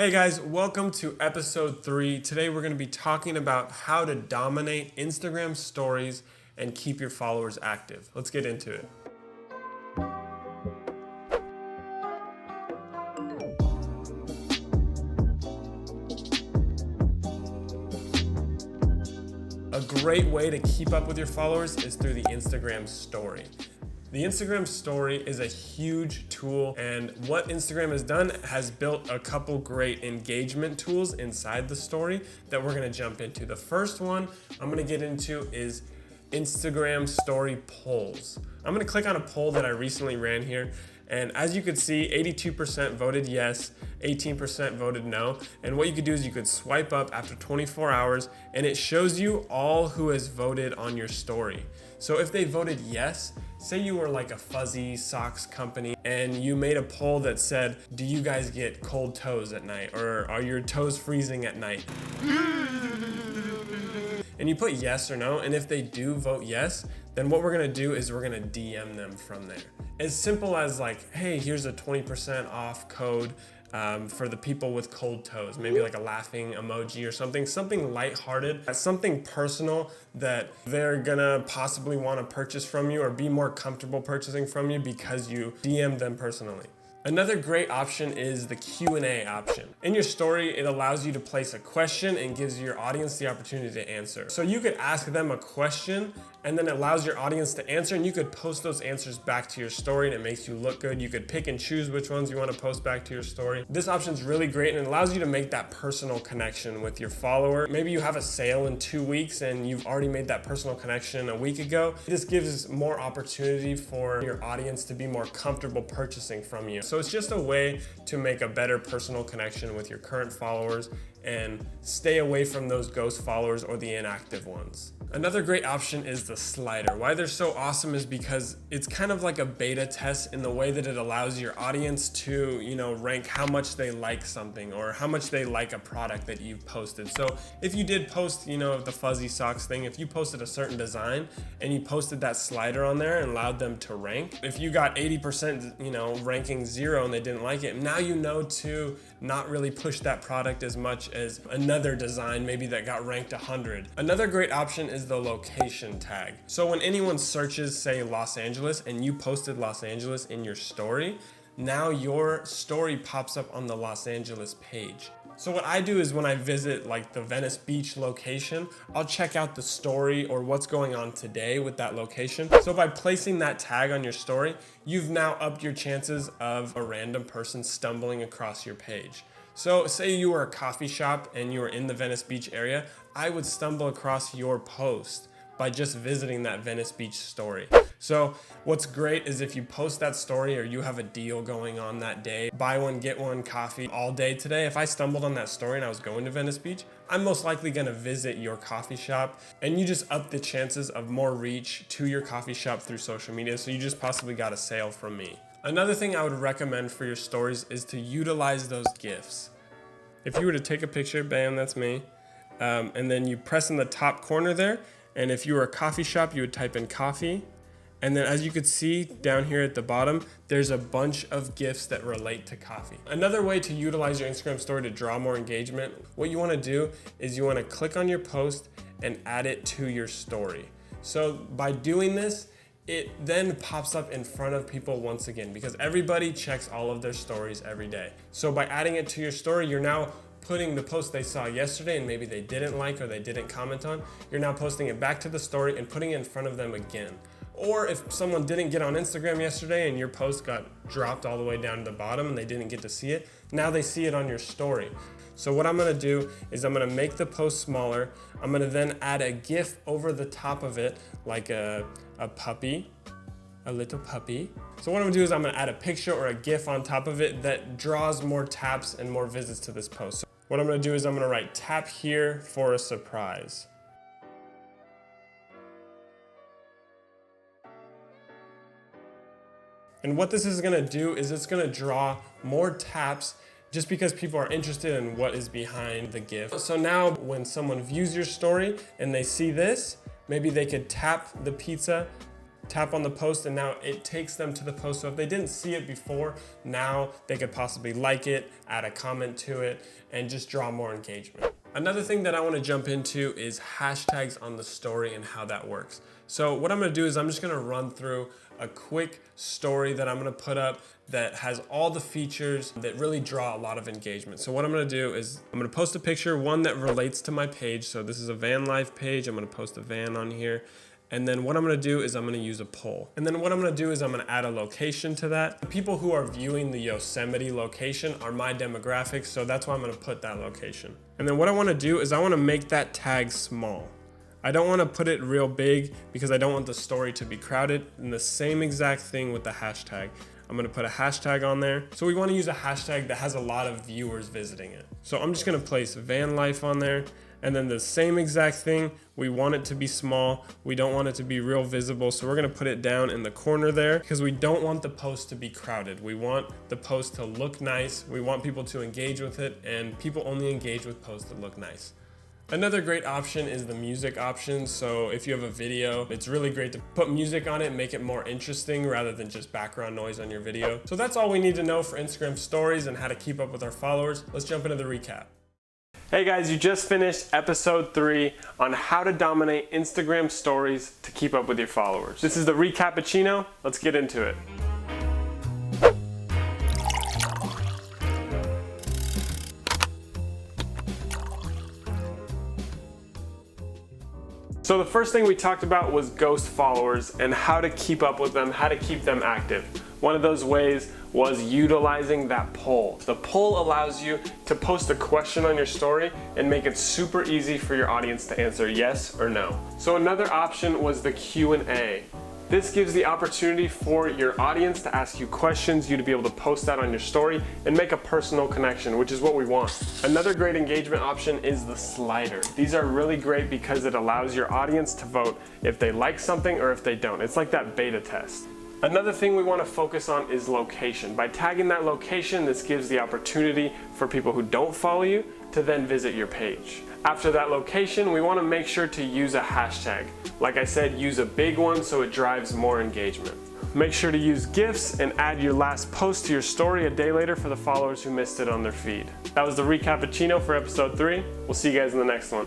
Hey guys, welcome to episode 3. Today we're going to be talking about how to dominate Instagram stories and keep your followers active. Let's get into it. A great way to keep up with your followers is through the Instagram story. The Instagram story is a huge tool, and what Instagram has done has built a couple great engagement tools inside the story that we're gonna jump into. The first one I'm gonna get into is Instagram story polls. I'm gonna click on a poll that I recently ran here, and as you could see, 82% voted yes, 18% voted no. And what you could do is you could swipe up after 24 hours and it shows you all who has voted on your story. So if they voted yes, say you were like a fuzzy socks company and you made a poll that said, do you guys get cold toes at night, or are your toes freezing at night? And you put yes or no, and if they do vote yes, then what we're gonna do is we're gonna DM them from there. As simple as like, hey, here's a 20% off code for the people with cold toes, maybe like a laughing emoji or something lighthearted, something personal that they're gonna possibly wanna purchase from you or be more comfortable purchasing from you because you DM them personally. Another great option is the Q&A option. In your story, it allows you to place a question and gives your audience the opportunity to answer. So you could ask them a question and then it allows your audience to answer, and you could post those answers back to your story and it makes you look good. You could pick and choose which ones you want to post back to your story. This option is really great and it allows you to make that personal connection with your follower. Maybe you have a sale in 2 weeks and you've already made that personal connection a week ago. This gives more opportunity for your audience to be more comfortable purchasing from you. So it's just a way to make a better personal connection with your current followers and stay away from those ghost followers or the inactive ones. Another great option is the slider. Why they're so awesome is because it's kind of like a beta test in the way that it allows your audience to, rank how much they like something or how much they like a product that you've posted. So if you did post, the fuzzy socks thing, if you posted a certain design and you posted that slider on there and allowed them to rank, if you got 80%, ranking 0 and they didn't like it, now you know to not really push that product as much as another design maybe that got ranked 100. Another great option is the location tag. So when anyone searches, say, Los Angeles, and you posted Los Angeles in your story, now your story pops up on the Los Angeles page. So what I do is when I visit like the Venice Beach location, I'll check out the story or what's going on today with that location. So by placing that tag on your story, you've now upped your chances of a random person stumbling across your page. So say you were a coffee shop and you were in the Venice Beach area, I would stumble across your post by just visiting that Venice Beach story. So what's great is if you post that story or you have a deal going on that day, buy one, get one coffee all day today. If I stumbled on that story and I was going to Venice Beach, I'm most likely gonna visit your coffee shop, and you just up the chances of more reach to your coffee shop through social media. So you just possibly got a sale from me. Another thing I would recommend for your stories is to utilize those GIFs. If you were to take a picture, bam, that's me, and then you press in the top corner there, and if you were a coffee shop, you would type in coffee, and then as you could see down here at the bottom, there's a bunch of GIFs that relate to coffee. Another way to utilize your Instagram story to draw more engagement, what you wanna do is you wanna click on your post and add it to your story. So by doing this, it then pops up in front of people once again, because everybody checks all of their stories every day. So by adding it to your story, you're now putting the post they saw yesterday and maybe they didn't like or they didn't comment on, you're now posting it back to the story and putting it in front of them again. Or if someone didn't get on Instagram yesterday and your post got dropped all the way down to the bottom and they didn't get to see it, now they see it on your story. So what I'm gonna do is I'm gonna make the post smaller. I'm gonna then add a GIF over the top of it, like a puppy, a little puppy. So what I'm gonna do is I'm gonna add a picture or a GIF on top of it that draws more taps and more visits to this post. So what I'm gonna do is I'm gonna write tap here for a surprise. And what this is gonna do is it's gonna draw more taps just because people are interested in what is behind the GIF. So now when someone views your story and they see this, maybe they could tap the pizza tap on the post, and now it takes them to the post. So if they didn't see it before, now they could possibly like it, add a comment to it, and just draw more engagement. Another thing that I want to jump into is hashtags on the story and how that works. So what I'm going to do is I'm just going to run through a quick story that I'm going to put up that has all the features that really draw a lot of engagement. So what I'm going to do is I'm going to post a picture, one that relates to my page. So this is a van life page. I'm going to post a van on here. And then what I'm gonna do is I'm gonna use a poll. And then what I'm gonna do is I'm gonna add a location to that. The people who are viewing the Yosemite location are my demographics, so that's why I'm gonna put that location. And then what I wanna do is I wanna make that tag small. I don't wanna put it real big because I don't want the story to be crowded. And the same exact thing with the hashtag. I'm gonna put a hashtag on there. So we wanna use a hashtag that has a lot of viewers visiting it. So I'm just gonna place van life on there. And then the same exact thing, we want it to be small. We don't want it to be real visible. So we're gonna put it down in the corner there because we don't want the post to be crowded. We want the post to look nice. We want people to engage with it, and people only engage with posts that look nice. Another great option is the music option. So if you have a video, it's really great to put music on it and make it more interesting rather than just background noise on your video. So that's all we need to know for Instagram stories and how to keep up with our followers. Let's jump into the recap. Hey guys, you just finished episode 3 on how to dominate Instagram stories to keep up with your followers. This is the recappuccino. Let's get into it. So the first thing we talked about was ghost followers and how to keep up with them, how to keep them active. One of those ways was utilizing that poll. The poll allows you to post a question on your story and make it super easy for your audience to answer yes or no. So another option was the Q&A. This gives the opportunity for your audience to ask you questions, you to be able to post that on your story and make a personal connection, which is what we want. Another great engagement option is the slider. These are really great because it allows your audience to vote if they like something or if they don't. It's like that beta test. Another thing we want to focus on is location. By tagging that location, this gives the opportunity for people who don't follow you to then visit your page. After that location, we want to make sure to use a hashtag. Like I said, use a big one so it drives more engagement. Make sure to use GIFs and add your last post to your story a day later for the followers who missed it on their feed. That was the recappuccino for episode 3. We'll see you guys in the next one.